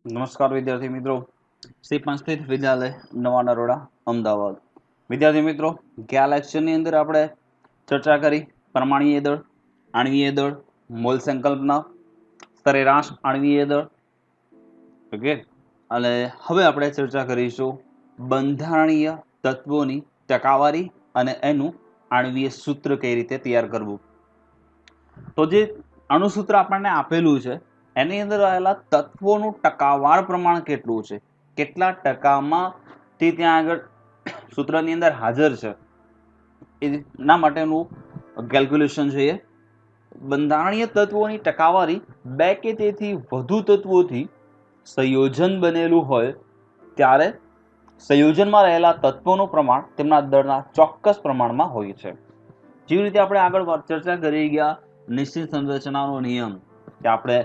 નમસ્કાર વિદ્યાર્થી મિત્રો, શ્રી પંચતીર્થ વિદ્યાલય નવા નરોડા અમદાવાદ. વિદ્યાર્થી મિત્રો, ગયા લેક્ચરની અંદર આપણે ચર્ચા કરી પરમાણ્વીય દળ, આણ્વીય દળ, મોલ સંકલ્પના, સરેરાશ આણ્વીય દળ. ઓકે, અને હવે આપણે ચર્ચા કરીશું બંધારણીય તત્વોની ટકાવારી અને એનું આણ્વીય સૂત્ર કઈ રીતે તૈયાર કરવું. તો જે અણુસૂત્ર આપણને આપેલું છે એની અંદર આવેલા તત્વોનું ટકાવાર પ્રમાણ કેટલું છે, કેટલા ટકામાં તે ત્યાં આગળ સૂત્રની અંદર હાજર છે એના માટેનું કેલ્ક્યુલેશન જોઈએ. બંધારણીય તત્વોની ટકાવારી બે કે તેથી વધુ તત્વોથી સંયોજન બનેલું હોય ત્યારે સંયોજનમાં રહેલા તત્વોનું પ્રમાણ તેમના દળના ચોક્કસ પ્રમાણમાં હોય છે. જેવી રીતે આપણે આગળ ચર્ચા કરી ગયા નિશ્ચિત સંરચનાનો નિયમ કે આપણે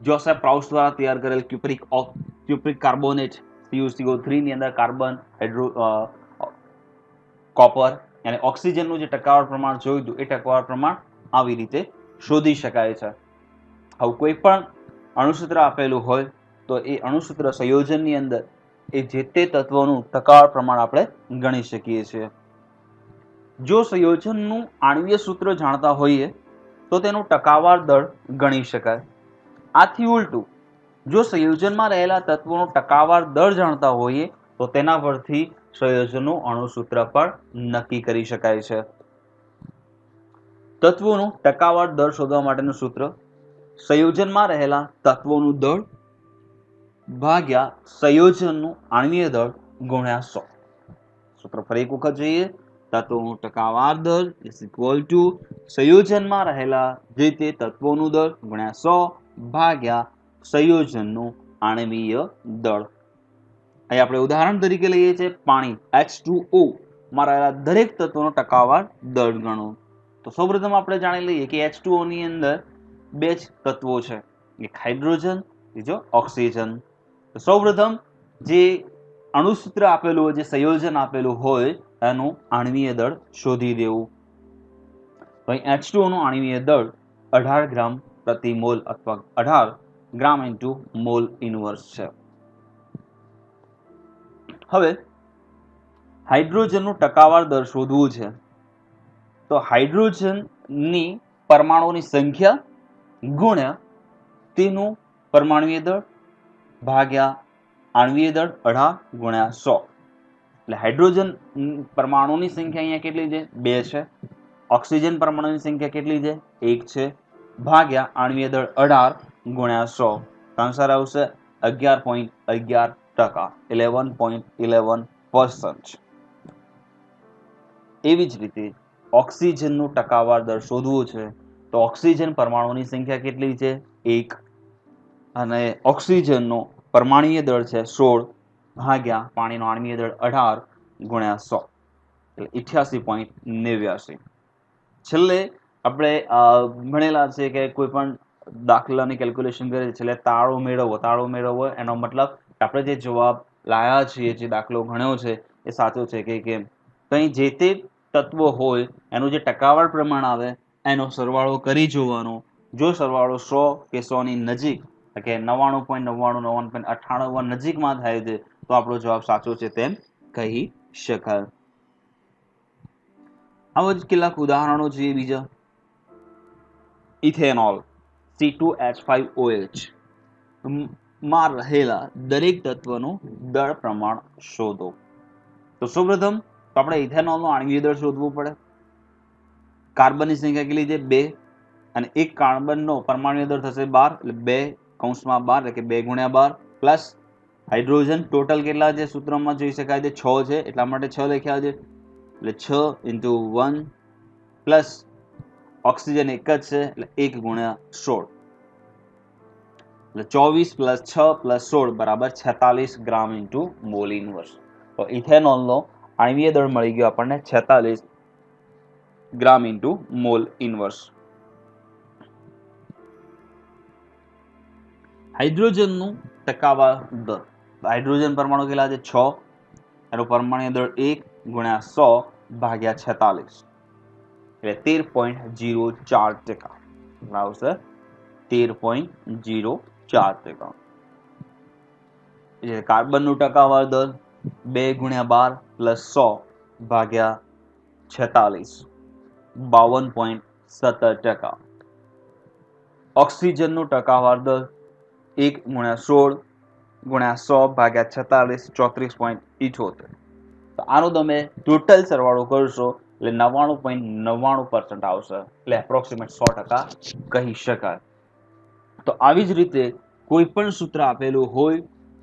જોસેફ પ્રાઉસ દ્વારા તૈયાર કરેલ ક્યુપ્રિક કાર્બોનેટ CuCO3 ની અંદર કાર્બન, કોપર અને ઓક્સિજનનું જે ટકાવાર પ્રમાણ જોયું હતું એ ટકાવાર પ્રમાણ આવી રીતે શોધી શકાય છે. હવે કોઈ પણ અણુસૂત્ર આપેલું હોય તો એ અણુસૂત્ર સંયોજનની અંદર એ જે તે તત્વોનું ટકાવાર પ્રમાણ આપણે ગણી શકીએ છીએ. જો સંયોજનનું આણ્વીય સૂત્ર જાણતા હોઈએ તો તેનું ટકાવાર દળ ગણી શકાય. આથી ઉલટું, જો સંયોજનમાં રહેલા તત્વોનું ટકાવાર દળ જાણતા હોઈએ તો તેના પરથી સંયોજનનું અણુસૂત્ર પણ નક્કી કરી શકાય છે. તત્વોનું ટકાવાર દળ શોધવા માટેનું સૂત્ર સંયોજનમાં રહેલા તત્વોનું દળ ભાગ્યા સંયોજનનું આણ્વીય દળ ગુણ્યા 100. સૂત્ર ફરી એક વખત જોઈએ. તત્વોનું ટકાવાર દળ ઇઝ ઇક્વલ ટુ સંયોજનમાં રહેલા જે તે તત્વોનું દળ ગુણ્યા 100 ભાગ્યા સંયોજનનું આણ્વીય દળ. અહીં આપણે ઉદાહરણ તરીકે લઈએ છીએ પાણી H2O માં રહેલા દરેક તત્વોનો ટકાવાર દળ ગણો. તો સૌપ્રથમ આપણે જાણી લઈએ કે H2O ની અંદર બે જ તત્વો છે, એક હાઇડ્રોજન, બીજો ઓક્સિજન. તો સૌપ્રથમ જે અણુસૂત્ર આપેલું હોય, જે સંયોજન આપેલું હોય એનું આણ્વીય દળ શોધી દેવું. અહીં H2O નું આણ્વીય દળ 18 ગ્રામ પ્રતિ મોલ અથવા 18 ગ્રામ ઇન્ટુ મોલ ઇનવર્સ છે. હવે હાઇડ્રોજનનું ટકાવાર દળ શોધવું છે તો હાઇડ્રોજનની પરમાણુની સંખ્યા ગુણ્યા તેનું પરમાણ્વીય દળ ભાગ્યા આણ્વીય દળ 18 ગુણ્યા 100. એટલે હાઇડ્રોજન પરમાણુની સંખ્યા અહીંયા કેટલી છે? 2 છે. ઓક્સિજન પરમાણુની સંખ્યા કેટલી છે? 1 છે. ભાગ્યા આણ્વીય દળ 18 ગુણ્યા 100. આન્સર આવશે 11.11%, 11.11%. એવી જ રીતે ઓક્સિજનનું ટકાવાર દળ શોધવું છે તો ઓક્સિજન પરમાણુની સંખ્યા કેટલી છે? 1 અને ઓક્સિજનનું પરમાણ્વીય દળ છે 16 ભાગ્યા પાણીનો આણ્વીય દળ 18 ગુણ્યા 100, એટલે 88.89. છેલ્લે આપણે ભણેલા છે કે કોઈ પણ દાખલાની કેલ્ક્યુલેશન કરે છેલ્લે તાળો મેળવવો એનો મતલબ આપણે જે જવાબ લાયા છીએ, જે દાખલો ગણ્યો છે એ સાચો છે કે કેમ. કંઈ જે તે તત્વ હોય એનું જે ટકાવાર પ્રમાણ આવે એનો સરવાળો કરી જોવાનો. જો સરવાળો 100 કે 100 ની નજીક કે 99.99, 99.98 નજીકમાં થાય છે તો આપણો જવાબ સાચો છે તેમ કહી શકાય. આવા જ કેટલાક ઉદાહરણો જોઈએ. બીજા ઇથેનોલ C2H5OH માં રહેલા દરેક તત્વનું દળ પ્રમાણ શોધો. તો સૌપ્રથમ આપણે ઇથેનોલનું આણ્વીય દળ શોધવું પડે. કાર્બનની સંખ્યા કેટલી છે? 2 અને એક કાર્બનનો પરમાણ્વીય દળ થશે 12, એટલે 2 કૌંસમાં 12 એટલે કે 2 ગુણ્યા 12 પ્લસ હાઇડ્રોજન ટોટલ કેટલા છે સૂત્રમાં જોઈ શકાય છે 6 છે, એટલા માટે 6 લખ્યા છે, એટલે 6 × 1 પ્લસ ઓક્સિજન એક જ છે એટલે 1 ગુણ્યા 16, એટલે 24 પ્લસ 6 પ્લસ 16 બરાબર 46 ગ્રામ ઇન્ટુ મોલ ઇનવર્સ. તો ઇથેનોલનો આણ્વીય દળ મળી ગયો આપણને 46 ગ્રામ ઇન્ટુ મોલ ઇનવર્સ. હાઇડ્રોજનનું ટકાવાર દળ, હાઇડ્રોજન પરમાણુ કેટલા છે? 6, એનો પરમાણ્વીય દળ 1 ગુણ્યા 100 ભાગ્યા 46, એટલે 13.04%. આવશે 13.04%. જે કાર્બનનું ટકાવાર દર 2 ગુણ્યા 12 પ્લસ 100 ભાગ્યા 46 52.17%. ઓક્સિજનનું ટકાવાર દર 1 ગુણ્યા 16 ગુણ્યા 100 ભાગ્યા 46 34.78. તો આનો તમે ટોટલ સરવાળો કરશો એટલે 99.99% આવશે, એટલે એપ્રોક્સિમેટ 100% કહી શકાય. તો આવી જ રીતે કોઈ પણ સૂત્ર આપેલું હોય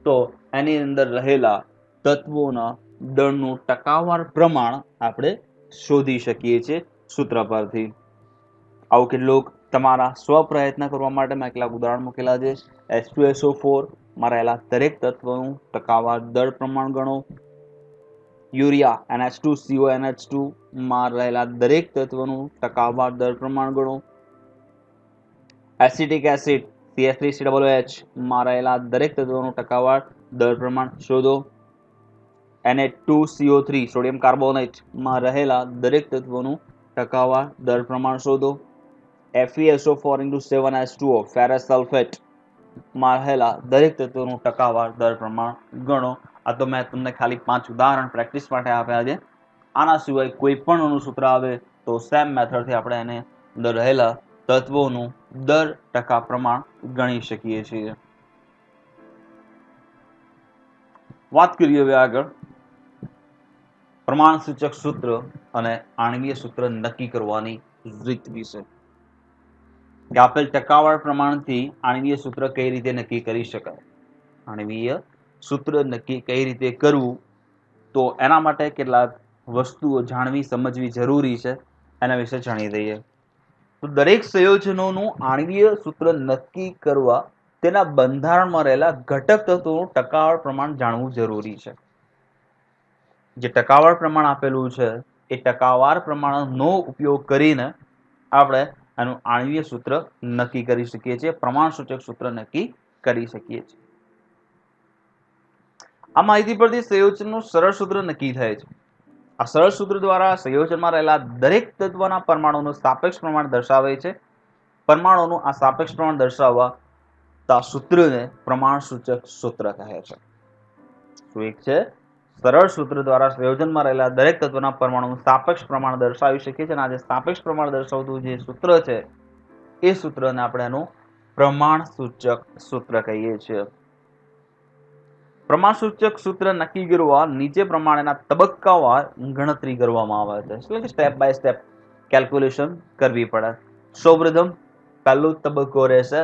તો એની અંદર રહેલા તત્વોના દળનું ટકાવાર પ્રમાણ આપણે શોધી શકીએ છીએ સૂત્ર પરથી. આવું કેટલુંક તમારા સ્વપ્રયત્ન કરવા માટે મેં કેટલાક ઉદાહરણ મૂકેલા છે. H2SO4 માં રહેલા દરેક તત્વનું ટકાવાર દળ પ્રમાણ ગણો. યુરિયા NH2CONH2 માં રહેલા દરેક તત્વનું ટકાવાર દળ પ્રમાણ ગણો. એસિટિક એસિડ CH3COOH માં રહેલા દરેક તત્વનું ટકાવાર દળ પ્રમાણ શોધો. Na2CO3 સોડિયમ કાર્બોનેટ માં રહેલા દરેક તત્વનું ટકાવાર દળ પ્રમાણ શોધો. FeSO4 ફેરસ સલ્ફેટ માં રહેલા દરેક તત્વનું ટકાવાર દળ પ્રમાણ ગણો. આ તો મેં તમને ખાલી 5 ઉદાહરણ પ્રેક્ટિસ માટે આપ્યા છે. આના સિવાય કોઈ પણ અણુ સૂત્ર આવે તો સેમ મેથડથી આપણે એને અંદર રહેલા તત્વોનું દર ટકા પ્રમાણ ગણી શકીએ છીએ. વાત કરીએ હવે આગળ પ્રમાણ સૂચક સૂત્ર અને આણ્વીય સૂત્ર નક્કી કરવાની રીત વિશે. આપેલ ટકાવાર પ્રમાણથી આણ્વીય સૂત્ર કઈ રીતે નક્કી કરી શકાય, આણ્વીય સૂત્ર નક્કી કઈ રીતે કરવું, તો એના માટે કેટલાક વસ્તુઓ જાણવી સમજવી જરૂરી છે, એના વિશે જાણી દઈએ. તો દરેક સંયોજનોનું આણ્વીય સૂત્ર નક્કી કરવા તેના બંધારણમાં રહેલા ઘટક તત્વોનું ટકાવાર પ્રમાણ જાણવું જરૂરી છે. જે ટકાવાર પ્રમાણ આપેલું છે એ ટકાવાર પ્રમાણનો ઉપયોગ કરીને આપણે આનું આણ્વીય સૂત્ર નક્કી કરી શકીએ છીએ, પ્રમાણ સૂચક સૂત્ર નક્કી કરી શકીએ છીએ. આ માહિતી પરથી સંયોજનનું સરળ સૂત્ર નક્કી થાય છે. આ સરળ સૂત્ર દ્વારા સંયોજનમાં રહેલા દરેક તત્વના પરમાણુનું સાપેક્ષ પ્રમાણ દર્શાવે છે. પરમાણુનું આ સાપેક્ષ પ્રમાણ દર્શાવવા સૂત્રને પ્રમાણ સૂચક સૂત્ર કહે છે. શું એક છે? સરળ સૂત્ર દ્વારા સંયોજનમાં રહેલા દરેક તત્વના પરમાણુનું સાપેક્ષ પ્રમાણ દર્શાવી શકીએ છીએ. અને આ જે સાપેક્ષ પ્રમાણ દર્શાવતું જે સૂત્ર છે એ સૂત્રને આપણે એનું પ્રમાણ સૂચક સૂત્ર કહીએ છીએ. પ્રમાણ સૂચક સૂત્ર નક્કી કરવા નીચે પ્રમાણેના તબક્કાવાર ગણતરી કરવામાં આવે છે, એટલે કે સ્ટેપ બાય સ્ટેપ કેલ્ક્યુલેશન કરવી પડે. સૌપ્રથમ પહેલો તબક્કો રહેશે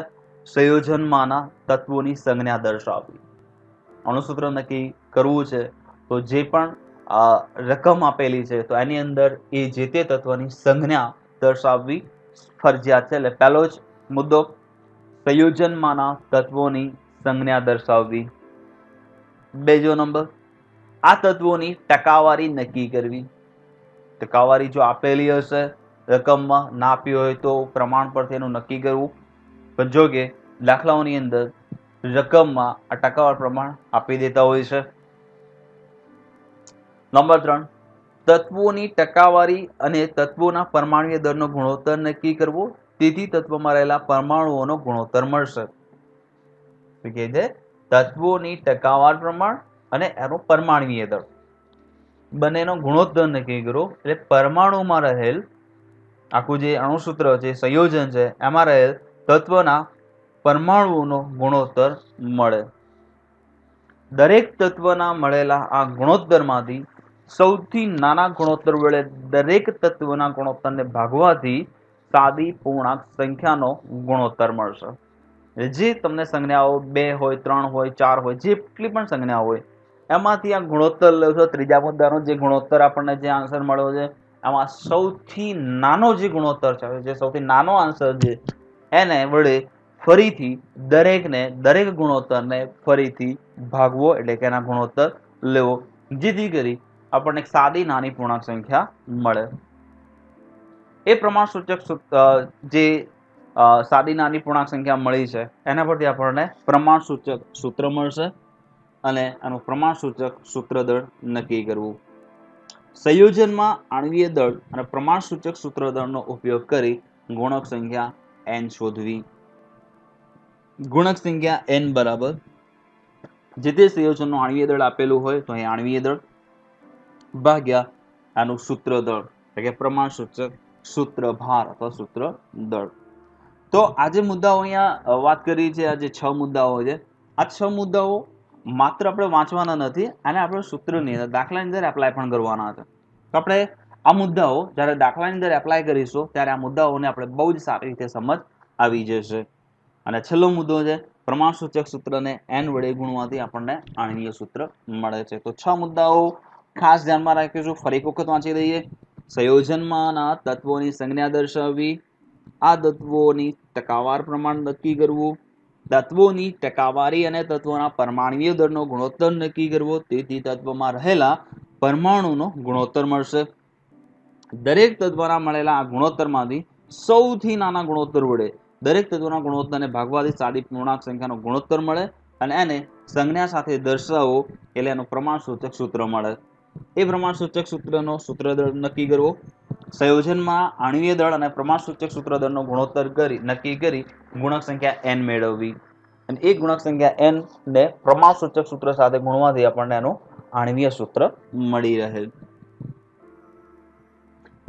સંયોજનમાંના તત્વોની સંજ્ઞા દર્શાવવી. અણુસૂત્ર નક્કી કરવું છે તો જે પણ રકમ આપેલી છે તો એની અંદર એ જે તે તત્વની સંજ્ઞા દર્શાવવી ફરજિયાત છે. એટલે પહેલો જ મુદ્દો સંયોજનમાંના તત્વોની સંજ્ઞા દર્શાવવી. બીજો નંબર આ તત્વોની ટકાવારી નક્કી કરવી. ટકાવારી જો આપેલી હશે રકમમાં, ના આપી હોય તો પ્રમાણ પરથી એનું નક્કી કરવું. પણ જો કે દાખલાઓની અંદર રકમમાં આ ટકાવાર પ્રમાણ આપી દેતા હોય છે. નંબર 3 તત્વોની ટકાવારી અને તત્વોના પરમાણ્વીય દળનો ગુણોત્તર નક્કી કરવો. તેથી તત્વમાં રહેલા પરમાણુઓનો ગુણોત્તર મળશે. તત્વોની ટકાવાર પ્રમાણ અને એનો પરમાણ્વીય દળ બંનેનો ગુણોત્તર નક્કી કરો એટલે પરમાણુમાં રહેલ આખું જે અણુસૂત્ર છે, સંયોજન છે, એમાં રહેલ તત્વના પરમાણુઓનો ગુણોત્તર મળે. દરેક તત્વના મળેલા આ ગુણોત્તરમાંથી સૌથી નાના ગુણોત્તર વડે દરેક તત્વના ગુણોત્તરને ભાગવાથી સાદી પૂર્ણાંક સંખ્યાનો ગુણોત્તર મળશે. જે તમને સંજ્ઞાઓ 2 હોય, 3 હોય, 4 હોય, જેટલી પણ સંજ્ઞા હોય એમાંથી આ ગુણોત્તર લેશો. ત્રીજા મુદ્દાનો જે ગુણોત્તર આપણને જે આન્સર મળ્યો છે એમાં સૌથી નાનો જે ગુણોત્તર છે, જે સૌથી નાનો આન્સર છે એને વડે ફરીથી દરેક ગુણોત્તરને ફરીથી ભાગવો, એટલે કે એના ગુણોત્તર લેવો, જેથી કરી આપણને એક સાદી નાની પૂર્ણાંક સંખ્યા મળે. એ પ્રમાણ સૂચક જે સાદી નાની પૂર્ણાંક સંખ્યા મળી છે એના પરથી આપણને પ્રમાણ સૂચક સૂત્ર મળશે અને આનું પ્રમાણ સૂચક સૂત્ર દળ નક્કી કરવું. સંયોજનમાં આણ્વીય દળ અને પ્રમાણ સૂચક સૂત્ર દળનો ઉપયોગ કરી ગુણક સંખ્યા n શોધવી. ગુણક સંખ્યા n બરાબર જે તે સંયોજનનું આણ્વીય દળ આપેલું હોય તો અહીં આણ્વીય દળ ભાગ્યા આનું સૂત્ર દળ એટલે કે પ્રમાણસૂચક સૂત્ર ભાર અથવા સૂત્ર દળ. તો આજે મુદ્દાઓ અહીંયા વાત કરી છે, આ જે 6 મુદ્દાઓ છે, આ 6 મુદ્દાઓ માત્ર આપણે વાંચવાના નથી, આને આપણે સૂત્રની અંદર દાખલાની અંદર એપ્લાય પણ કરવાના છે. તો આપણે આ મુદ્દાઓ જ્યારે દાખલાની અંદર એપ્લાય કરીશું ત્યારે આ મુદ્દાઓને આપણે બહુ જ સારી રીતે સમજ આવી જશે. અને છેલ્લો મુદ્દો છે પ્રમાણસૂચક સૂત્રને n વડે ગુણવાથી આપણને આણ્વીય સૂત્ર મળે છે. તો 6 મુદ્દાઓ ખાસ ધ્યાનમાં રાખીશું. ફરી એક વખત વાંચી લઈએ. સંયોજનમાંના તત્વોની સંજ્ઞા દર્શાવવી, આ તત્વોની ટકાવાર પ્રમાણ નક્કી કરવું, તત્વોની ટકાવારી અને તત્વોના પરમાણ્વીય દળનો ગુણોત્તર નક્કી કરવો, તેથી તત્વમાં રહેલા પરમાણુનો ગુણોત્તર મળશે. દરેક તત્વના મળેલા આ ગુણોત્તરમાંથી સૌથી નાના ગુણોત્તર વડે દરેક તત્વના ગુણોત્તરને ભાગવાથી સાદી પૂર્ણાંક સંખ્યાનો ગુણોત્તર મળે અને એને સંજ્ઞા સાથે દર્શાવો એટલે એનું પ્રમાણસૂચક સૂત્ર મળે. એ પ્રમાણસૂચક સૂત્રનો સૂત્રદળ નક્કી કરવો, સંયોજનમાં આણ્વીય દળ અને પ્રમાણસૂચક સૂત્રદળનો ગુણોત્તર નક્કી કરી ગુણક સંખ્યા n મેળવવી અને એ ગુણક સંખ્યા n ને પ્રમાણસૂચક સૂત્ર સાથે ગુણવાથી આપણને એનું આણ્વીય સૂત્ર મળી રહે.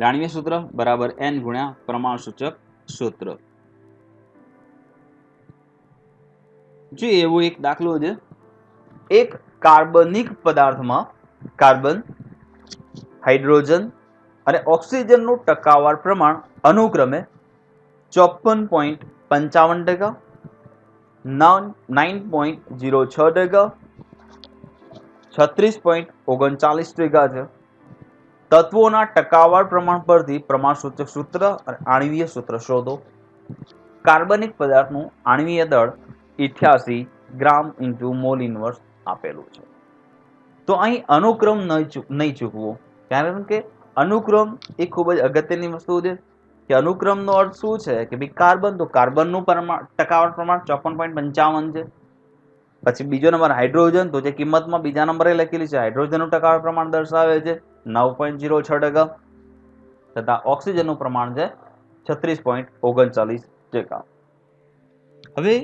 આણ્વીય સૂત્ર બરાબર n ગુણ્યા પ્રમાણસૂચક સૂત્ર. જો એવો એક દાખલો છે, એક કાર્બનિક પદાર્થમાં કાર્બન, હાઇડ્રોજન અને ઓક્સિજનનું ટકાવાર પ્રમાણ અનુક્રમે 54.55%, 9.06%, 36.39% છે. તત્વોના ટકાવાર પ્રમાણ પરથી પ્રમાણસૂચક સૂત્ર અને આણ્વીય સૂત્ર શોધો. કાર્બનિક પદાર્થનું આણ્વીય દળ 88 ગ્રામ ઇન્ટુ મોલ ઇન્વર્સ આપેલું છે. તો અહીં અનુક્રમ નહીં ચૂકવો, કારણ કે અનુક્રમ એ ખૂબ જ અગત્યની વસ્તુ છે કે અનુક્રમનો અર્થ શું છે કે ભાઈ કાર્બન, તો કાર્બનનું ટકાવાર પ્રમાણ 54.55 છે. પછી બીજો નંબર હાઇડ્રોજન, તો જે કિંમતમાં બીજા નંબરે લખેલી છે હાઇડ્રોજનનું ટકાવાર પ્રમાણ દર્શાવે છે 9.06%, તથા ઓક્સિજનનું પ્રમાણ છે 36.39%. હવે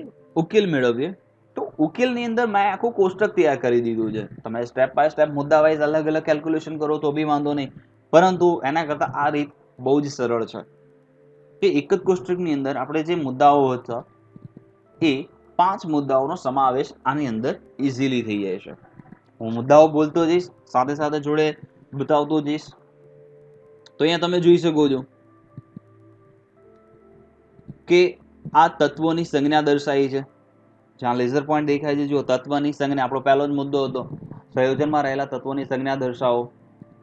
ઉકેલ મેળવીએ. તો ઉકેલની અંદર મેં આખું કોષ્ટક તૈયાર કરી દીધું છે. તમે સ્ટેપ બાય સ્ટેપ મુદ્દા વાઇઝ અલગ અલગ કેલ્ક્યુલેશન કરો તો બી વાંધો નહીં, પરંતુ એના કરતાં આ રીત બહુ જ સરળ છે કે એક જ કોષ્ટકની અંદર આપણે જે મુદ્દાઓ હતા એ 5 મુદ્દાઓનો સમાવેશ આની અંદર ઇઝીલી થઈ જાય છે. હું મુદ્દાઓ બોલતો જઈશ, સાથે સાથે જોડે બતાવતો જઈશ. તો અહીંયા તમે જોઈ શકો છો કે આ તત્વોની સંજ્ઞા દર્શાવી છે, જ્યાં લેઝર પોઈન્ટ દેખાય છે. જો તત્વની સંજ્ઞા આપણો પહેલો જ મુદ્દો હતો, સંયોજનમાં રહેલા તત્વોની સંજ્ઞા દર્શાવો.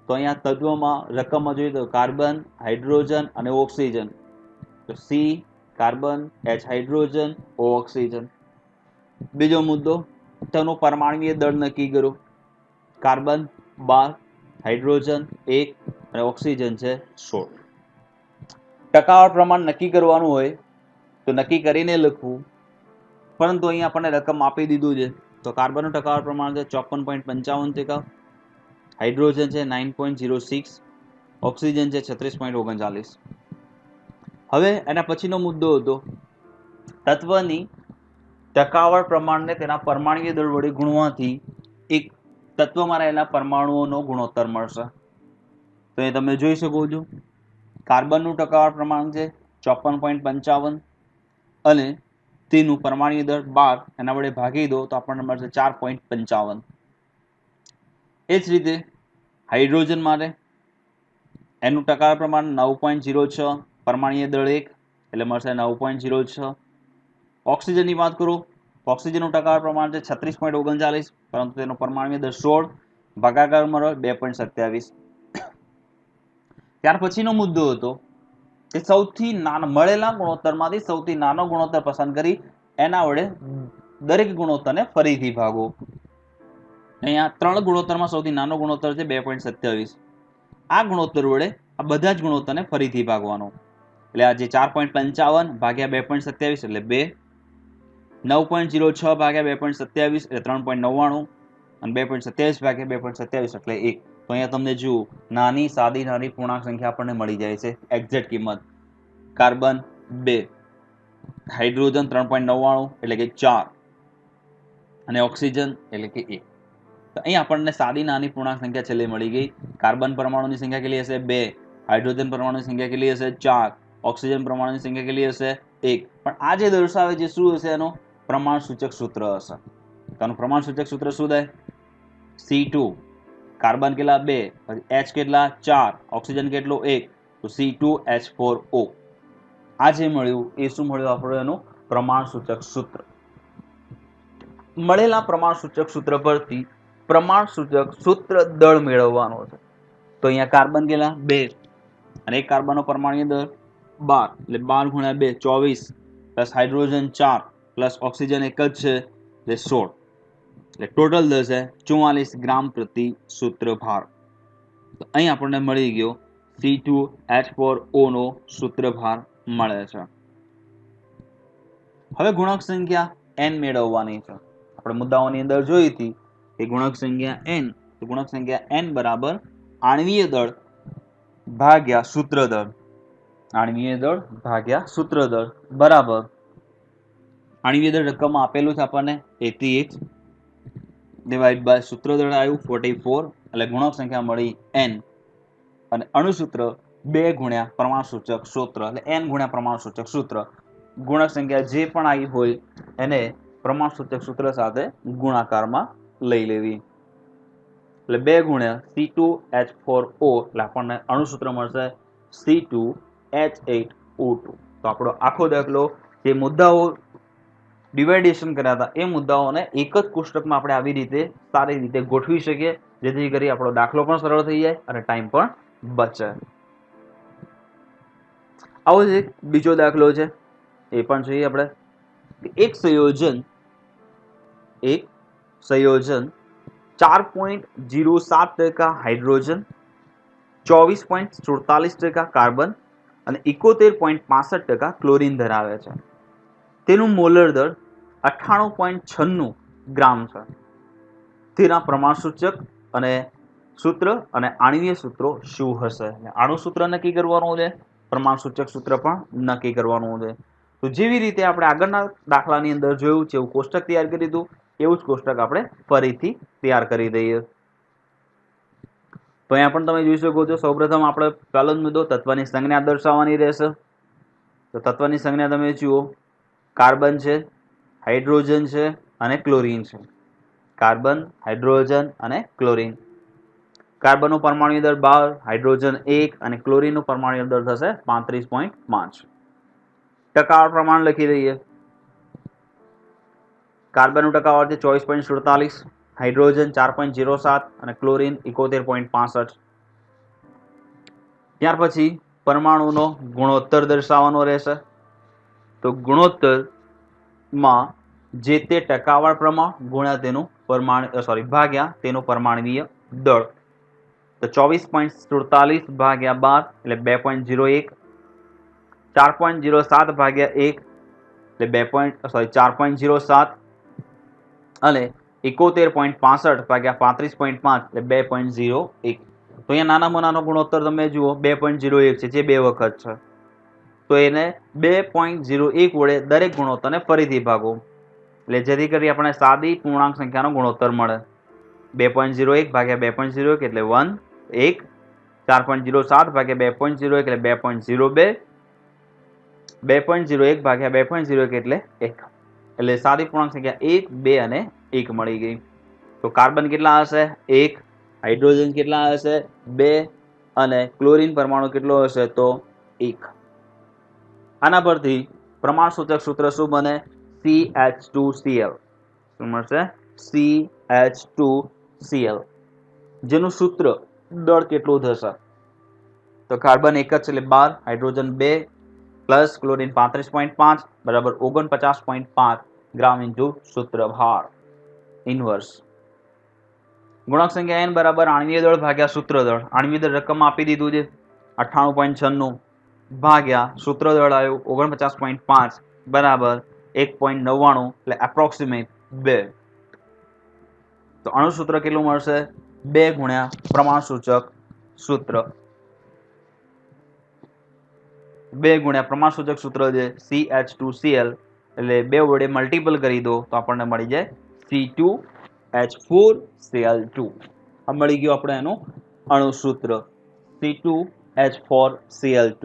તો અહીંયા તત્વોમાં રકમમાં જોઈએ તો કાર્બન, હાઇડ્રોજન અને ઓક્સિજન. તો સી કાર્બન, એચ હાઇડ્રોજન, ઓ ઓક્સિજન. બીજો મુદ્દો, તેનું પરમાણ્વીય દળ નક્કી કરો. કાર્બન 12, હાઇડ્રોજન 1 અને ઓક્સિજન છે 16. ટકાવાર પ્રમાણ નક્કી કરવાનું હોય તો નક્કી કરીને લખવું, પરંતુ અહીં આપણને રકમ આપી દીધું છે. તો કાર્બનનું ટકાવાર પ્રમાણ છે 54.55%, હાઇડ્રોજન છે 9.06, ઓક્સિજન છે 36.39. હવે એના પછીનો મુદ્દો હતો તત્વની ટકાવાર પ્રમાણને તેના પરમાણ્વીય દળ વડે ગુણવાથી એક તત્વમાં રહેલા પરમાણુઓનો ગુણોત્તર મળશે. તો એ તમે જોઈ શકો છો કાર્બનનું ટકાવાર પ્રમાણ છે 54.55 અને તેનું પરમાણ્વીય દળ 12, એના વડે ભાગી દો તો આપણને મળશે 4.55. એ જ રીતે હાઇડ્રોજન માટે એનું ટકાવાર પ્રમાણ 9.06, પરમાણ્વીય દળ 1 એટલે મળશે 9.06. ઓક્સિજનની વાત કરું, ઓક્સિજનનું ટકાવાર પ્રમાણ છે 36.39, પરંતુ તેનું પરમાણ્વીય દળ 16, ભાગાકાર મળે 2.27. ત્યાર પછીનો મુદ્દો હતો કે સૌથી નાનો મળેલા ગુણોત્તરમાંથી સૌથી નાનો ગુણોત્તર પસંદ કરી એના વડે દરેક ગુણોત્તરને ફરીથી ભાગો. અહીંયા 3 ગુણોત્તરમાં સૌથી નાનો ગુણોત્તર છે 2.27. આ ગુણોત્તર વડે આ બધા જ ગુણોત્તરને ફરીથી ભાગવાનો. એટલે આ જે 4.55 ભાગ્યા 2.27 એટલે 2, 9.06 ભાગ્યા 2.27 એટલે 3.99 અને 2.27 ભાગ્યા 2.27 એટલે 1. તો અહીંયા તમને જુઓ નાની સાદી પૂર્ણાંક સંખ્યા આપણને મળી જાય છે એક્ઝેક્ટ કિંમત. કાર્બન 2, હાઇડ્રોજન 3.99 એટલે કે 4, અને ઓક્સિજન એટલે કે 1. તો અહીં આપણને સાદી નાની પૂર્ણાંક સંખ્યા છેલ્લે મળી ગઈ. કાર્બન પરમાણુની સંખ્યા કેટલી હશે? 2. હાઇડ્રોજન પરમાણુની સંખ્યા કેટલી હશે? 4. ઓક્સિજન પરમાણુની સંખ્યા કેટલી હશે? 1. પણ આ જે દર્શાવે છે શું હશે? એનું પ્રમાણસૂચક સૂત્ર હશે. તો આનું પ્રમાણસૂચક સૂત્ર શું થાય? C2. કાર્બન કેટલા? 2. પછી H કેટલા? 4. ઓક્સિજન કેટલો? 1. તો C2H4O. આ જે મળ્યું એ શું મળ્યું આપણે? એનું પ્રમાણસૂચક સૂત્ર. મળેલા પ્રમાણસૂચક સૂત્ર પરથી પ્રમાણસૂચક સૂત્ર દળ મેળવવાનો છે. તો અહીંયા કાર્બન કેટલા? 2 અને એક કાર્બનનો પરમાણુ દળ 12 એટલે 12 ગુણ્યા 2 24 પ્લસ હાઇડ્રોજન 4 પ્લસ ઓક્સિજન એક જ છે એટલે 16 એટલે ટોટલ દળ છે 44 ગ્રામ પ્રતિ સૂત્ર ભાર. તો અહીં આપણને મળી ગયો C2H4O નો સૂત્ર ભાર મળે છે. હવે ગુણક સંખ્યા n મેળવવાની છે. આપણે મુદ્દાઓની અંદર જોઈ હતી કે ગુણક સંખ્યા n, તો ગુણક સંખ્યા n બરાબર આણ્વીય દળ ભાગ્યા સૂત્ર દળ. આણ્વીય દળ ભાગ્યા સૂત્ર દળ બરાબર આણ્વીય દળ રકમમાં આપેલું છે આપણને 88 ડિવાઇડ બાય સૂત્ર દળ આવ્યું 44 એટલે ગુણક સંખ્યા મળી n અને અણુસૂત્ર 2 ગુણ્યા પ્રમાણસૂચક સૂત્ર એટલે n ગુણ્યા પ્રમાણસૂચક સૂત્ર. ગુણક સંખ્યા જે પણ આવી હોય એને પ્રમાણસૂચક સૂત્ર સાથે ગુણાકારમાં લઈ લેવી. એટલે 2 ગુણ્યા C2H4O એટલે આપણને અણુસૂત્ર મળશે C2H8O2. તો આપણો આખો દાખલો જે મુદ્દાઓ ડિવાઇડેશન કર્યા હતા એ મુદ્દાઓને એક જ કોષ્ટકમાં આપણે આવી રીતે સારી રીતે ગોઠવી શકીએ, જેથી કરી આપણો દાખલો પણ સરળ થઈ જાય અને ટાઈમ પણ બચે. આવો જ એક બીજો દાખલો છે, એ પણ જોઈએ આપણે. એક સંયોજન 4.07% હાઇડ્રોજન, 24.47% કાર્બન અને 71.65% ક્લોરીન ધરાવે છે. તેનું મોલર દળ 98.96 ગ્રામ છે. તેના પ્રમાણસૂચક અને સૂત્ર અને આણ્વીય સૂત્રો શું હશે? આણુ સૂત્ર નક્કી કરવાનું છે, પ્રમાણસૂચક સૂત્ર પણ નક્કી કરવાનું છે. તો જેવી રીતે આપણે આગળના દાખલાની અંદર જોયું છે એવું કોષ્ટક તૈયાર કરી દીધું, એવું જ કોષ્ટક આપણે ફરીથી તૈયાર કરી દઈએ. તો અહીંયા પણ તમે જોઈ શકો છો, સૌપ્રથમ આપણે પહેલો જ મુદ્દો તત્વની સંજ્ઞા દર્શાવવાની રહેશે. તો તત્વની સંજ્ઞા તમે જુઓ, કાર્બન છે, હાઇડ્રોજન છે અને ક્લોરીન છે. કાર્બન, હાઇડ્રોજન અને ક્લોરીન. કાર્બનનો પરમાણુ દળ 12, હાઇડ્રોજન 1 અને ક્લોરીનનું પરમાણુ દળ થશે 35.5. ટકાવાળ પ્રમાણ લખી દઈએ. કાર્બનનું ટકાવાળ છે 24.47, હાઇડ્રોજન 4.07 અને ક્લોરીન 71.65. ત્યાર પછી પરમાણુનો ગુણોત્તર દર્શાવવાનો રહેશે. તો ગુણોત્તરમાં જે તે ટકાવાળ પ્રમાણ ગુણ્યા તેનું ભાગ્યા તેનું પરમાણુય દળ. તો 24.47 ભાગ્યા 12 એટલે 2.01, 4.07 ભાગ્યા 1 એટલે 4.07 અને 71.65 ભાગ્યા 35.5 એટલે 2.01. તો અહીંયા નાનામાં નાનો ગુણોત્તર તમે જુઓ 2.01 છે, જે 2 વખત છે. તો એને 2.01 વડે દરેક ગુણોત્તરને ફરીથી ભાગો એટલે જેથી કરી આપણે સાદી પૂર્ણાંક સંખ્યાનો ગુણોત્તર મળે. 2.01 ભાગ્યા 2.01 એટલે 1, 4.07 ભાગ્યા 2.01 એટલે 2.02, 2.01 ભાગ્યા 2.01 એટલે 1. એટલે સાદી પૂર્ણાંક સંખ્યા 1, 2 અને 1 મળી ગઈ. તો કાર્બન કેટલા હશે? 1, હાઇડ્રોજન કેટલા હશે? 2 અને ક્લોરીન પરમાણુ કેટલો હશે? તો 1. આના પરથી પ્રમાણસૂચક સૂત્ર શું બને? CH2Cl. શું મળશે? CH2Cl. જેનું સૂત્ર દળ કેટલું થશે? તો કાર્બન 1 જ છે એટલે 12, હાઇડ્રોજન 2 પ્લસ ક્લોરીન 35.5 બરાબર 49.5 ગ્રામ ઇન્ટુ સૂત્ર ભાર ઇનવર્સ. ગુણક સંખ્યા n બરાબર આણ્વીય દળ ભાગ્યા સૂત્ર દળ. આણ્વીય દળ રકમ આપી દીધું છે 98.96 ભાગ્યા સૂત્ર દળ આવ્યું 49.5 બરાબર 1.99 એટલે એપ્રોક્સિમેટ 2. તો અણુસૂત્ર કેટલું મળશે? 2 ગુણ્યા પ્રમાણસૂચક સૂત્ર. 2 ગુણ્યા પ્રમાણસૂચક સૂત્ર છે CH2Cl એટલે 2 વડે મલ્ટીપલ કરી દો તો આપણને મળી જાય C2H4Cl2 આ મળી ગયું આપણે એનું અણુસૂત્ર C2H4Cl2.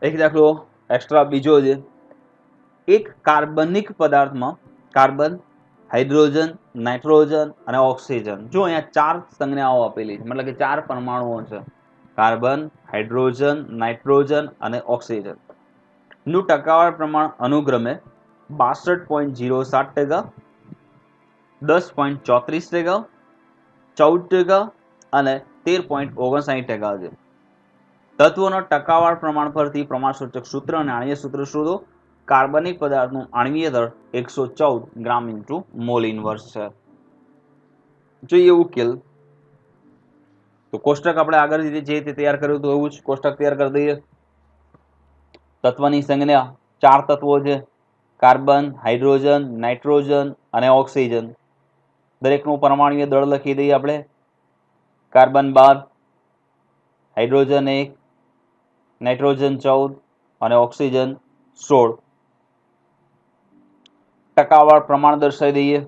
એક દાખલો એક્સ્ટ્રા બીજો છે, એક કાર્બનિક પદાર્થમાં કાર્બન, હાઇડ્રોજન, નાઇટ્રોજન અને ઓક્સિજન, જો અહીંયા 4 સંજ્ઞાઓ આપેલી છે, મતલબ કે 4 પરમાણુઓ છે, કાર્બન, હાઇડ્રોજન, નાઇટ્રોજન અને ઓક્સિજન નું ટકાવાર પ્રમાણ અનુક્રમે 62.07%, 10.34%, 14% અને 13.59% છે. તત્વોના ટકાવાર પ્રમાણ પરથી પ્રમાણસૂચક સૂત્ર અને આણ્વીય સૂત્ર શોધો. કાર્બનિક પદાર્થનું આણ્વીય દળ 114 ગ્રામ ઇન્ટુ મોલ ઇનવર્સ છે. જોઈએ ઉકેલ. તો કોષ્ટક આપણે આગળ જે રીતે તૈયાર કર્યું હતું એવું જ કોષ્ટક તૈયાર કરી દઈએ. તત્વની સંજ્ઞા 4 તત્વો છે, કાર્બન, હાઇડ્રોજન, નાઇટ્રોજન અને ઓક્સિજન. દરેકનું પરમાણુય દળ લખી દઈએ આપણે. કાર્બન 12, હાઇડ્રોજન 1, નાઇટ્રોજન 14 અને ઓક્સિજન 16. ટકાવાર પ્રમાણ દર્શાવી દઈએ.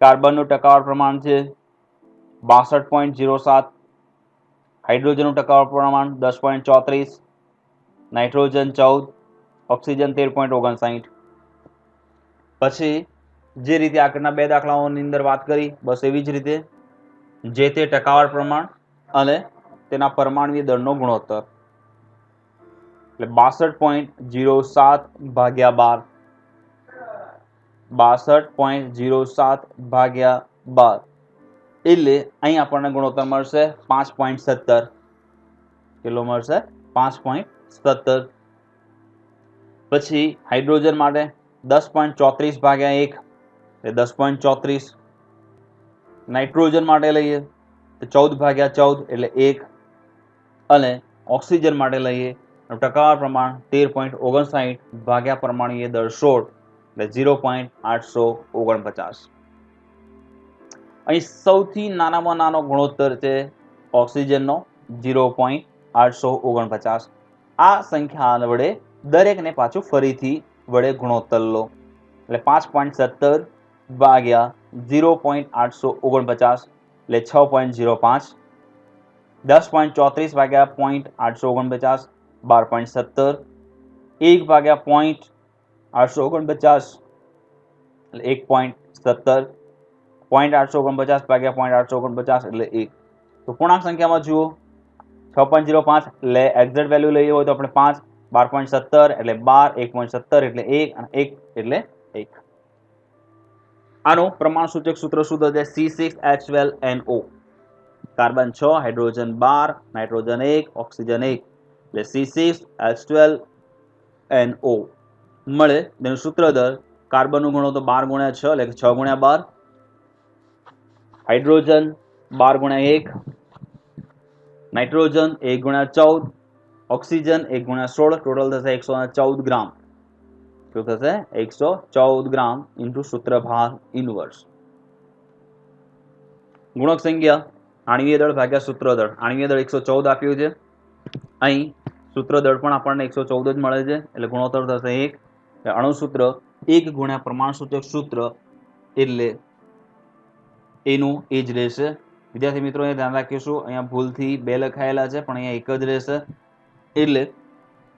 કાર્બનનું ટકાવાર પ્રમાણ છે 62.07, હાઇડ્રોજનનું ટકાવાર પ્રમાણ 10.34, નાઇટ્રોજન 14, ઓક્સિજન 13.59. પછી જે રીતે આગળના 2 દાખલાઓની અંદર વાત કરી બસ એવી જ રીતે જે તે ટકાવાર પ્રમાણ અને તેના પરમાણુય દળનો ગુણોત્તર. એટલે 62.07 ભાગ્યા 12, 62.07/12 એટલે અહીં આપણને ગુણોત્તર મળશે 5.17. કેટલો મળશે? 5.17. પછી હાઇડ્રોજન માટે 10.34/1 એટલે 10.34. નાઇટ્રોજન માટે લઈએ તો 14/14 એટલે 1 અને ઓક્સિજન માટે લઈએ ટકાવાર પ્રમાણ 13.59 ભાગ્યા પરમાણુય દળ 16 એટલે 0.849. અહીં સૌથી નાનામાં નાનો ગુણોત્તર છે ઓક્સિજનનો 0.849. આ સંખ્યા વડે દરેકને પાછું ફરીથી વડે ગુણોત્તર લો એટલે 5.17 ભાગ્યા 0.849 એટલે 6.05, 10.34 ભાગ્યા 0.849 12.17, 1 ભાગ્યા 0.849 એટલે 1.17, 0.849 ભાગ્યા 0.849 એટલે 1. તો પૂર્ણાંક સંખ્યામાં જુઓ 6.05 એટલે એક્ઝેક્ટ વેલ્યુ લઈએ હોય તો આપણે 5, 12.17 એટલે 12, 1.17 એટલે 1 અને 1 એટલે 1. આનું પ્રમાણસૂચક સૂત્ર શું થશે? C6H12NO. Carbon 6, hydrogen 12, nitrogen 1, oxygen 1 એટલે C6H12NO મળે. તેનું સૂત્ર દર કાર્બનનું ગુણોત્તર 12 × 6 એટલે કે 6 × 12, હાઇડ્રોજન 12 × 1, નાઇટ્રોજન 1 × 14, ઓક્સિજન 1 × 16, ટોટલ થશે 114 ગ્રામ. શું થશે? 114 ગ્રામ ઇન્ટુ સૂત્રભાર ઇનવર્સ. ગુણક સંખ્યા આણ્વીય દળ ભાગ્યા સૂત્ર દળ. આણ્વીય દળ 114 આપ્યું છે, અહીં સૂત્ર દળ પણ આપણને 114 જ મળે છે એટલે ગુણોત્તર થશે 1. અણુસૂત્ર 1 ગુણ્યા પ્રમાણસૂચક સૂત્ર એટલે એનું એ જ રહેશે. વિદ્યાર્થી મિત્રો એ ધ્યાન રાખીશું, અહીંયા ભૂલથી 2 લખાયેલા છે પણ અહીંયા 1 જ રહેશે એટલે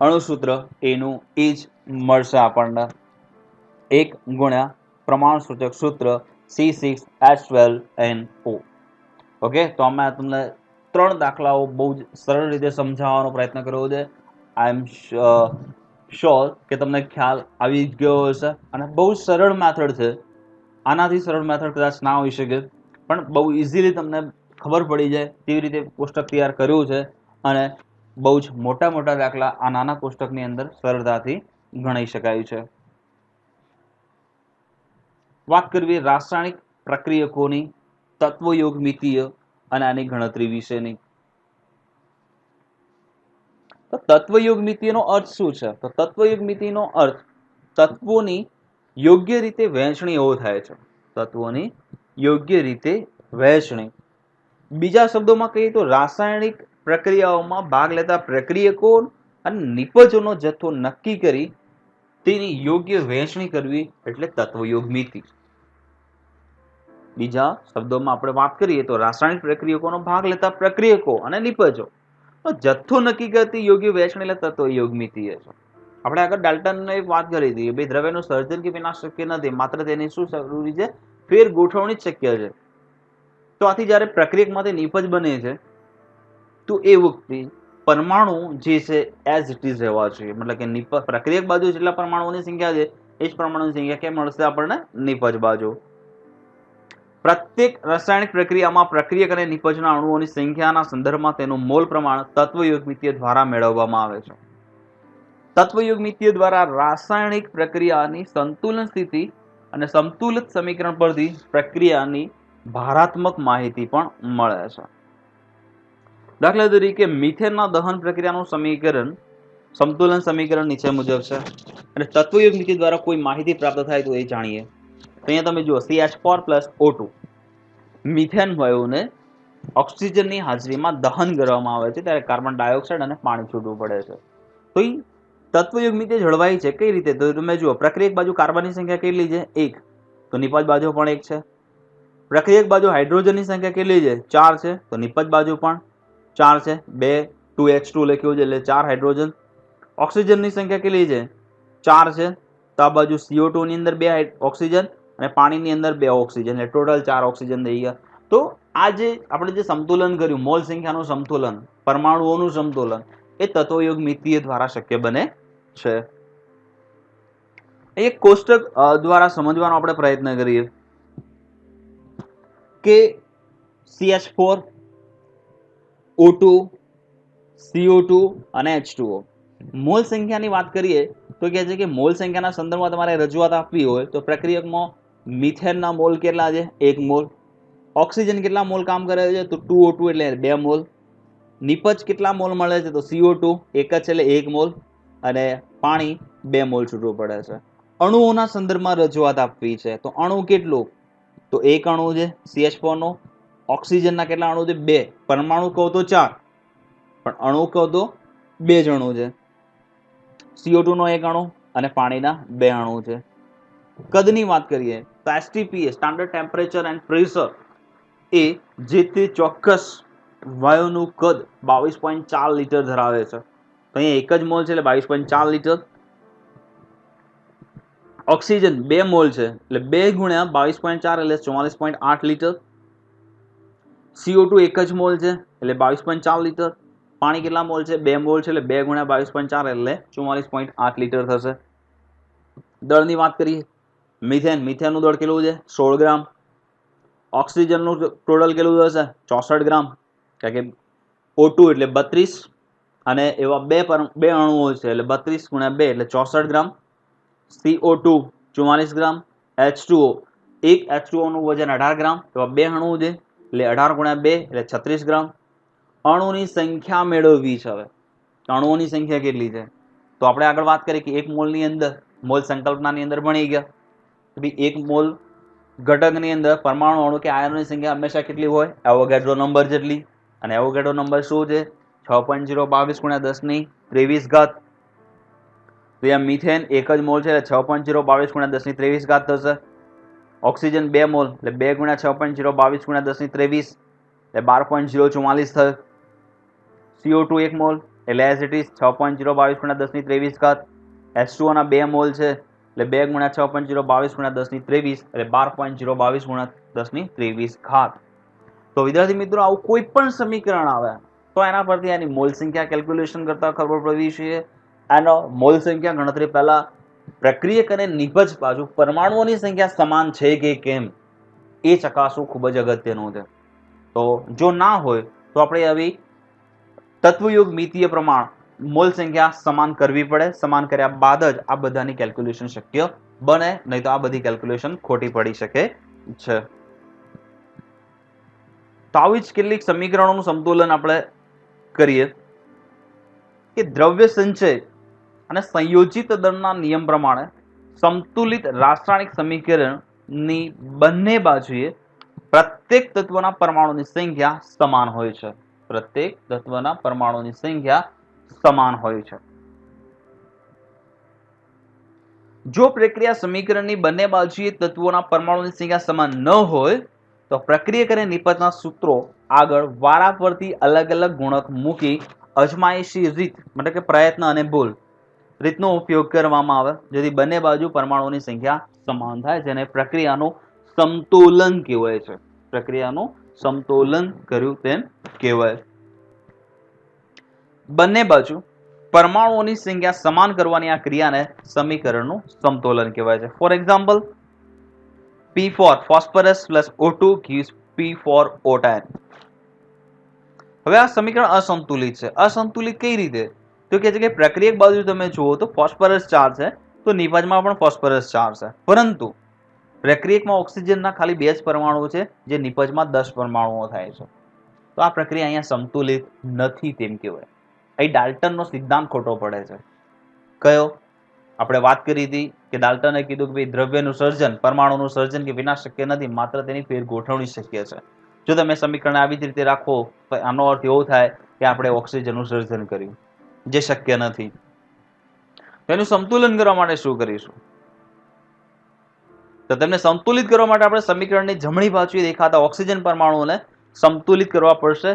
અણુસૂત્ર એનું એ જ મળશે આપણને 1 ગુણ્યા પ્રમાણસૂચક સૂત્ર C6H12NO. ઓકે, તો અમે તમને 3 દાખલાઓ બહુ જ સરળ રીતે સમજાવવાનો પ્રયત્ન કર્યો છે. આઈ એમ શ્યોર કે તમને ખ્યાલ આવી ગયો હશે અને બહુ સરળ મેથડ છે. આનાથી સરળ મેથડ કદાચ ના હોઈ શકે પણ બહુ ઇઝીલી તમને ખબર પડી જાય તેવી રીતે કોષ્ટક તૈયાર કર્યું છે અને બહુ જ મોટા મોટા દાખલા આ નાના કોષ્ટકની અંદર સરળતાથી ગણી શકાય છે. વાત કરવી રાસાયણિક પ્રક્રિયકોની તત્વયોગમિતીય અને આની ગણતરી વિશેની. તો તત્વયોગમિતિનો અર્થ શું છે? તો તત્વયોગમિતિનો અર્થ તત્વોની યોગ્ય રીતે વહેંચણી એવો થાય છે. તત્વોની યોગ્ય રીતે વહેંચણી. બીજા શબ્દોમાં કહીએ તો રાસાયણિક પ્રક્રિયાઓમાં ભાગ લેતા પ્રક્રિયકો અને નિપજોનો જથ્થો નક્કી કરી તેની યોગ્ય વહેંચણી કરવી એટલે તત્વયોગ મિતિ. બીજા શબ્દોમાં આપણે વાત કરીએ તો રાસાયણિક પ્રક્રિયકોનો ભાગ લેતા પ્રક્રિયકો અને નિપજો જથ્થો નક્કી કરતી યોગ્ય વહેંચણી એટલે તત્વયોગ મિતિ છે. આપણે આગળ ડાલ્ટનને વાત કરી હતી કે ભાઈ દ્રવ્યનું સર્જન કે વિનાશ શક્ય નથી, માત્ર તેની શું જરૂરી છે? ફેર ગોઠવણી જ શક્ય છે. તો આથી જ્યારે પ્રક્રિયકમાંથી નિપજ બને છે તો એ વખતે પરમાણુ જે છે એઝ ઇટ ઇઝ રહેવા જોઈએ. મતલબ કે પ્રક્રિયક બાજુ જેટલા પરમાણુઓની સંખ્યા છે એ જ પરમાણુની સંખ્યા કેમ મળશે આપણને? નિપજ બાજુ. પ્રત્યેક રાસાયણિક પ્રક્રિયામાં પ્રક્રિયક અને નિપજના અણુઓની સંખ્યાના સંદર્ભમાં તેનું મોલ પ્રમાણ તત્વયોગ મિતિય દ્વારા મેળવવામાં આવે છે. તત્વયોગ મિતિય દ્વારા રાસાયણિક પ્રક્રિયાની સંતુલન સ્થિતિ અને સંતુલિત સમીકરણ પરથી પ્રક્રિયાની ભારાત્મક માહિતી પણ મળે છે. દાખલા તરીકે મિથેનના દહન પ્રક્રિયાનું સમીકરણ સંતુલન સમીકરણ નીચે મુજબ છે અને તત્વયોગ મિતિ દ્વારા કોઈ માહિતી પ્રાપ્ત થાય તો એ જાણીએ. તો અહીંયા તમે જુઓ CH4 + O2 મિથેન વાયુને ઓક્સિજનની હાજરીમાં દહન કરવામાં આવે છે ત્યારે કાર્બન ડાયોક્સાઇડ અને પાણી છૂટવું પડે છે. તો એ તત્વયોગ મિતિ જળવાય છે કઈ રીતે? તો તમે જુઓ પ્રક્રિયક બાજુ કાર્બનની સંખ્યા કેટલી છે? 1. તો નિપજ બાજુ પણ 1 છે. પ્રક્રિયક બાજુ હાઇડ્રોજનની સંખ્યા કેટલી છે? 4 છે. તો નિપજ બાજુ પણ 4 છે. 2H2 લખ્યું છે એટલે 4 હાઇડ્રોજન. ઓક્સિજનની સંખ્યા કેટલી છે? 4 છે. તો આ બાજુ CO2 ની અંદર 2 ઓક્સિજન અને પાણીની અંદર 2 ઓક્સિજન એટલે ટોટલ 4 ઓક્સિજન થઈ ગયા. તો આ જે આપણે જે સંતુલન કર્યું, મોલ સંખ્યાનું સંતુલન, પરમાણુઓનું સંતુલન, એ તત્વયોગ મિતિય દ્વારા શક્ય બને છે. એક કોષ્ટક દ્વારા સમજવાનો આપણે પ્રયત્ન કરીએ કે CH4, O2, CO2 અને H2O મોલ સંખ્યાની વાત કરીએ તો કહે છે કે મોલ સંખ્યાના સંદર્ભમાં તમારે રજૂઆત આપવી હોય તો પ્રક્રિયકમાં મિથેનના મોલ કેટલા છે? 1 મોલ. ઓક્સિજન કેટલા મોલ કામ કરે છે? તો 2O2 એટલે 2 મોલ. નિપજ કેટલા મોલ મળે છે? તો CO2 એક જ એટલે 1 મોલ અને પાણી 2 મોલ છૂટવું પડે છે. અણુઓના સંદર્ભમાં રજૂઆત આપવી છે તો અણુ કેટલું? તો 1 અણુ છે CH4 નો. ઓક્સિજનના કેટલા અણુ છે? 2. પરમાણુ કહો તો 4 પણ અણુ કહો તો 2 જ અણુ છે. CO2 નો 1 અણુ અને પાણીના 2 અણુ છે. કદની વાત કરીએ તો STP standard temperature and pressure એ જે તે ચોક્કસ વાયુનું કદ 22.4 લીટર ધરાવે છે. તો અહીંયા એક જ મોલ છે એટલે 22.4 લીટર. ઓક્સિજન 2 મોલ છે એટલે 2 ગુણ્યા 22.4 એટલે 44.8 લીટર. CO2 એક જ મોલ છે એટલે 22.4 લીટર. પાણી કેટલા મોલ છે? 2 મોલ છે એટલે 2 ગુણ્યા 22.4 એટલે 44.8 લીટર થશે. દળની વાત કરીએ મિથેનનું દળ કેટલું છે? 16 ગ્રામ. ઓક્સિજનનું ટોટલ કેટલું થશે? 64 ગ્રામ. કારણ કે O2 એટલે 32 અને એવા બે અણુઓ છે એટલે 32 ગુણ્યા 2 એટલે 64 ગ્રામ. CO2 44 ગ્રામ. H2O એક H2O નું વજન 18 ગ્રામ. એવા 2 અણુ છે એટલે 18 ગુણ્યા 2 એટલે 36 ગ્રામ. અણુની સંખ્યા મેળવવી છે. હવે અણુઓની સંખ્યા કેટલી છે? તો આપણે આગળ વાત કરી કે 1 મોલની અંદર મોલ સંકલ્પનાની અંદર ભણી ગયા કે 1 મોલ ઘટકની અંદર પરમાણુ અણુ કે આયનોની સંખ્યા હંમેશા કેટલી હોય? એવોગાડ્રો નંબર જેટલી. અને એવોગાડ્રો નંબર શું છે? 6.022 ગુણ્યા 1023 ઘાત. તો અહીંયા મિથેન એક જ મોલ છે એટલે 6.022 ગુણ્યા 1023 ઘાત થશે. ઓક્સિજન 2 મોલ એટલે 2 ગુણ્યા 6.022 ગુણ્યા 1023 એટલે 12.044 થશે. CO2 1 મોલ એટલે એઝ ઇટ ઇઝ 6.022 ગુણ્યા 1023 ઘાત. H2O ના 2 મોલ છે એટલે 2 ગુણ્યા 6.022 ગુણ્યા 1023 એટલે 12.022 ગુણ્યા 1023 ઘાત. તો વિદ્યાર્થી મિત્રો આવું કોઈ પણ સમીકરણ આવે તો એના પરથી એની મોલ સંખ્યા કેલ્ક્યુલેશન કરતા ખબર પડવી જોઈએ. એનો મોલ સંખ્યા ગણતરી પહેલા પ્રક્રિયક અને નિપજ બાજુ પરમાણુઓની સંખ્યા સમાન છે કે કેમ એ ચકાસવું ખૂબ જ અગત્યનું છે. તો જો ના હોય તો આપણે આવી તત્વયોગ મિતિય પ્રમાણ મોલ સંખ્યા સમાન કરવી પડે. સમાન કર્યા બાદ જ આ બધાની કેલ્ક્યુલેશન શક્ય બને, નહીં તો આ બધી કેલ્ક્યુલેશન ખોટી પડી શકે છે. તો આવી જ કેટલીક સમીકરણોનું સંતુલન આપણે કરીએ કે દ્રવ્ય સંચય અને સંયોજિત દળના નિયમ પ્રમાણે સંતુલિત રાસાયણિક સમીકરણની બંને બાજુએ પ્રત્યેક તત્વના પરમાણુની સંખ્યા સમાન હોય છે. પ્રત્યેક તત્વના પરમાણુની સંખ્યા સમાન હોય છે. જો પ્રક્રિયા સમીકરણની બંને બાજુએ તત્વોના પરમાણુની સંખ્યા સમાન ન હોય તો પ્રક્રિયક અને નિપજના સૂત્રો આગળ વારાફરતી અલગ અલગ ગુણક મૂકી અજમાયશી રીત એટલે કે પ્રયત્ન અને ભૂલ રીતનો ઉપયોગ કરવામાં આવે જેથી બંને બાજુ પરમાણુની સંખ્યા સમાન થાય, જેને પ્રક્રિયાનું સમતોલન કહેવાય છે. પ્રક્રિયાનું સમતોલન કર્યું તેમ કહેવાય. બંને બાજુ પરમાણુઓની સંખ્યા સમાન કરવાની આ ક્રિયાને સમીકરણનું સમતોલન કહેવાય છે. For example, P4 phosphorus plus O2 gives P4O10. હવે આ સમીકરણ અસંતુલિત છે. અસંતુલિત કઈ રીતે? તો કે છે કે પ્રક્રિયક બાજુ તમે જુઓ તો ફોસ્ફરસ 4 છે, તો નિપજમાં પણ ફોસ્ફરસ 4 છે, પરંતુ પ્રક્રિયકમાં ઓક્સિજનના ખાલી 2 જ પરમાણુ છે, જે નિપજમાં 10 પરમાણુઓ થાય છે. તો આ પ્રક્રિયા અહીંયા સંતુલિત નથી તેમ કહેવાય. અહીં ડાલ્ટનનો સિદ્ધાંત ખોટો પડે છે. કયો? આપણે વાત કરી હતી કે ડાલ્ટને કીધું કે ભાઈ દ્રવ્યનું સર્જન, પરમાણુનું સર્જન કે વિનાશ શક્ય નથી, માત્ર તેની ફેર ગોઠવણી શક્ય છે. જો તમે સમીકરણ આવી જ રીતે રાખો તો આનો અર્થ એવો થાય કે આપણે ઓક્સિજનનું સર્જન કર્યું, જે શક્ય નથી. તેનું સંતુલન કરવા માટે શું કરીશું? તો તેમને સંતુલિત કરવા માટે આપણે સમીકરણની જમણી બાજુએ દેખાતા ઓક્સિજન પરમાણુઓને સંતુલિત કરવા પડશે.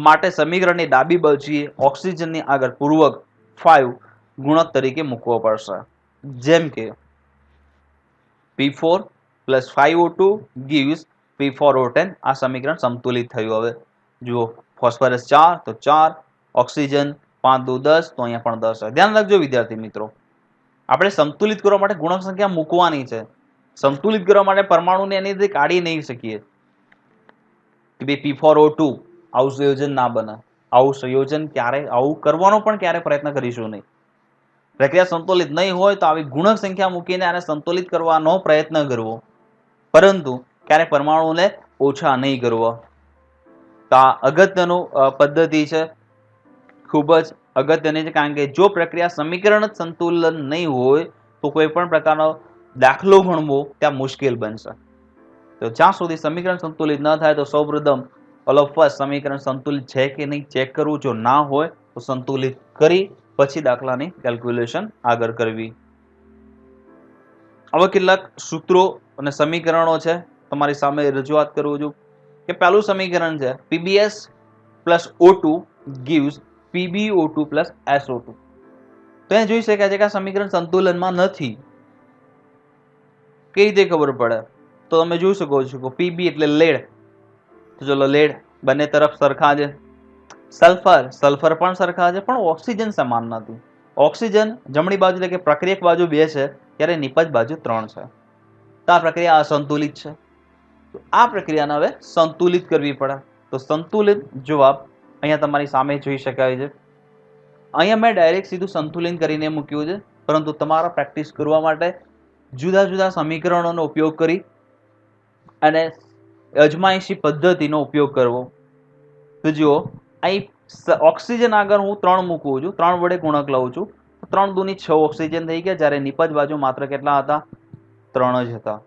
માટે સમીકરણની ડાબી બાજુએ ઓક્સિજનની આગળ પૂર્વક 5 ગુણક તરીકે મૂકવો પડશે. જેમ કે P4 plus 5O2 gives P4O10. આ સમીકરણ સંતુલિત થયું. હવે જુઓ, ફોસ્ફરસ 4 તો 4, ઓક્સિજન 5 દુ 10, તો અહીંયા પણ 10 છે. ધ્યાન રાખજો વિદ્યાર્થી મિત્રો, આપણે સંતુલિત કરવા માટે ગુણક સંખ્યા મૂકવાની છે. સંતુલિત કરવા માટે પરમાણુને એની રીતે કાઢી નહીં શકીએ કે ભાઈ P4O2 આવું સંયોજન ના બને. આવું સંયોજન ક્યારે, આવું કરવાનો પણ ક્યારે પ્રયત્ન કરીશું નહીં. પ્રક્રિયા સંતુલિત નહીં હોય તો આવી ગુણક સંખ્યા મૂકીને આને સંતુલિત કરવાનો પ્રયત્ન કરવો, પરંતુ ક્યારે પરમાણુને ઓછા નહીં કરવા. તો આ અગત્યનું પદ્ધતિ છે, ખૂબ જ અગત્યની છે, કારણ કે જો પ્રક્રિયા સમીકરણ જ સંતુલન નહીં હોય તો કોઈ પણ પ્રકારનો દાખલો ગણવો ત્યાં મુશ્કેલ બનશે. તો જ્યાં સુધી સમીકરણ સંતુલિત ન થાય તો સૌપ્રથમ ફર્સ્ટ સમીકરણ સંતુલિત છે કે નહીં ચેક કરવું. જો ના હોય તો સંતુલિત કરી પછી દાખલાની કેલ્ક્યુલેશન આગળ કરવી. હવે કેટલાક સૂત્રો અને સમીકરણો છે તમારી સામે રજૂઆત કરું છું કે પહેલું સમીકરણ છે PbS plus O2 gives PbO2 plus SO2. તો એ જોઈ શકાય છે કે આ સમીકરણ સંતુલનમાં નથી. કઈ રીતે ખબર પડે? તો તમે જોઈ શકો છો કે Pb એટલે લેડ, તો ચલો લેડ બંને તરફ સરખા છે. સલ્ફર પણ સરખા છે, પણ ઓક્સિજન સમાન નથી. ઓક્સિજન જમણી બાજુ એટલે કે પ્રક્રિયક બાજુ 2 છે, ત્યારે નિપજ બાજુ 3 છે. તો આ પ્રક્રિયા અસંતુલિત છે. તો આ પ્રક્રિયાને હવે સંતુલિત કરવી પડે. તો સંતુલિત જવાબ અહીંયા તમારી સામે જોઈ શકાય છે. અહીંયા મેં ડાયરેક્ટ સીધું સંતુલન કરીને મૂક્યું છે, પરંતુ તમારા પ્રેક્ટિસ કરવા માટે જુદા જુદા સમીકરણોનો ઉપયોગ કરી અને અજમાયશી પદ્ધતિનો ઉપયોગ કરવો. તો જુઓ, અહીં ઓક્સિજન આગળ હું 3 મૂકું છું, 3 વડે ગુણક લઉં છું, 3 દુની 6 ઓક્સિજન થઈ ગયા, જ્યારે નિપજ બાજુ માત્ર કેટલા હતા? 3 જ હતા.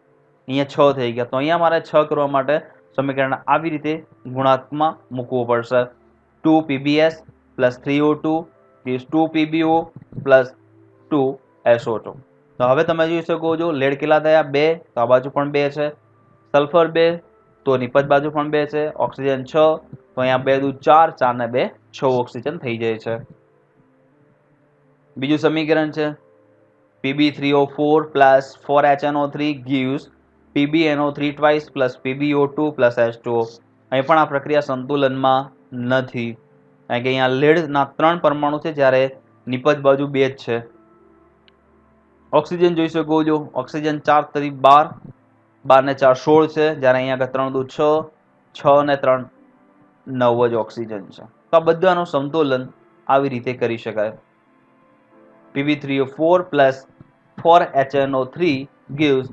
અહીંયા 6 થઈ ગયા. તો અહીંયા મારે 6 કરવા માટે સમીકરણ આવી રીતે ગુણાત્મક મૂકવું પડશે. 2 PbS plus 3O2 is 2 PbO plus 2 SO2. તો હવે તમે જોઈ શકો છો લેડ કેટલા થયા? 2, તો આ બાજુ પણ 2 છે. સલ્ફર 2, તો નિપજ બાજુ પણ 2 છે. ઓક્સિજન 6, તો અહીંયા 2 દુ 4, 4 ને 2 6 ઓક્સિજન થઈ જાય છે. બીજું સમીકરણ છે Pb3O4 plus 4HNO3 gives PbNO3 twice plus PbO2 plus H2O. અહીં પણ આ પ્રક્રિયા સંતુલનમાં નથી, કારણ કે અહીંયા લેડના 3 પરમાણુ છે, જ્યારે નિપજ બાજુ 2 જ છે. ઓક્સિજન જોઈ શકો છો, ઓક્સિજન 4 તરી 12, 12 ને 4 16 છે, જ્યારે અહીંયા 3 દુ 6, 6 ને 3 9 જ ઓક્સિજન છે. તો આ બધાનું સંતુલન આવી રીતે કરી શકાય. Pb3O4 plus 4HNO3 gives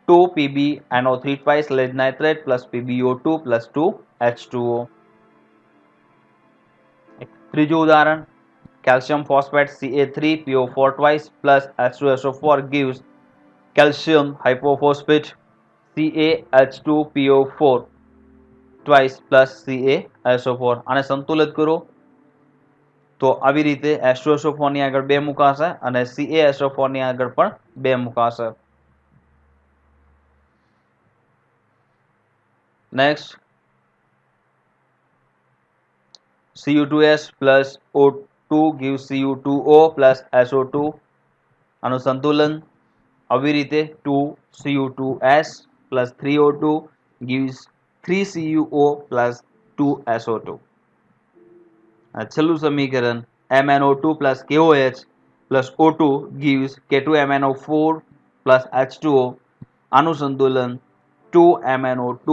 2 PbNO3 twice lead nitrate plus PbO2 plus 2 H2O. ત્રીજું ઉદાહરણ, calcium phosphate Ca3PO4 twice plus H2SO4 gives calcium hypophosphate CaH2PO4 twice plus CaSO4. આને સંતુલિત કરો. તો આવી રીતે H2SO4 ની આગળ 2 મુકાશે અને CaSO4 ની આગળ પણ 2 મુકાશે. Next Cu2S plus O2 gives Cu2O plus SO2. આનું સંતુલન આવી રીતે 2Cu2S plus 3O2 gives 3Cuo plus 2SO2. છેલ્લું સમીકરણ MnO2 plus KOH plus O2 gives K2MnO4 plus H2O. આનું સંતુલન 2MnO2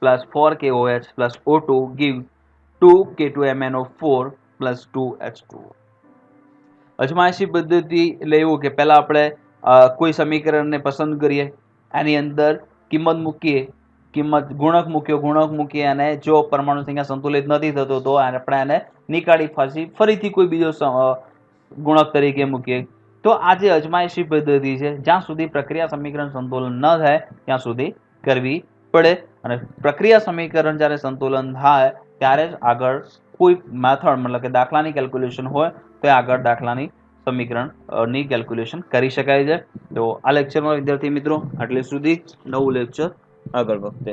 plus 4KOH plus O2 gives 2K2MnO4 plus 2H2O. અજમાયશી પદ્ધતિ એટલે એવું કે પહેલા આપણે કોઈ સમીકરણને પસંદ કરીએ, એની અંદર કિંમત મૂકીએ, ગુણક મૂકીએ અને જો પરમાણુ સંખ્યા સંતુલિત નથી થતો તો આપણે એને નીકાળી પાછી ફરીથી કોઈ બીજો ગુણક તરીકે મૂકીએ. તો આ જે અજમાયશી પદ્ધતિ છે, જ્યાં સુધી પ્રક્રિયા સમીકરણ સંતુલન ન થાય ત્યાં સુધી કરવી પડે અને પ્રક્રિયા સમીકરણ જ્યારે સંતુલન થાય ત્યારે જ આગળ કોઈ મેથડ મતલબ કે દાખલાની કેલ્ક્યુલેશન હોય તો આગળ દાખલાની સમીકરણની કેલ્ક્યુલેશન કરી શકાય છે. તો આ લેક્ચરમાં વિદ્યાર્થી મિત્રો આટલે સુધી, નવું લેક્ચર આગળ વખતે.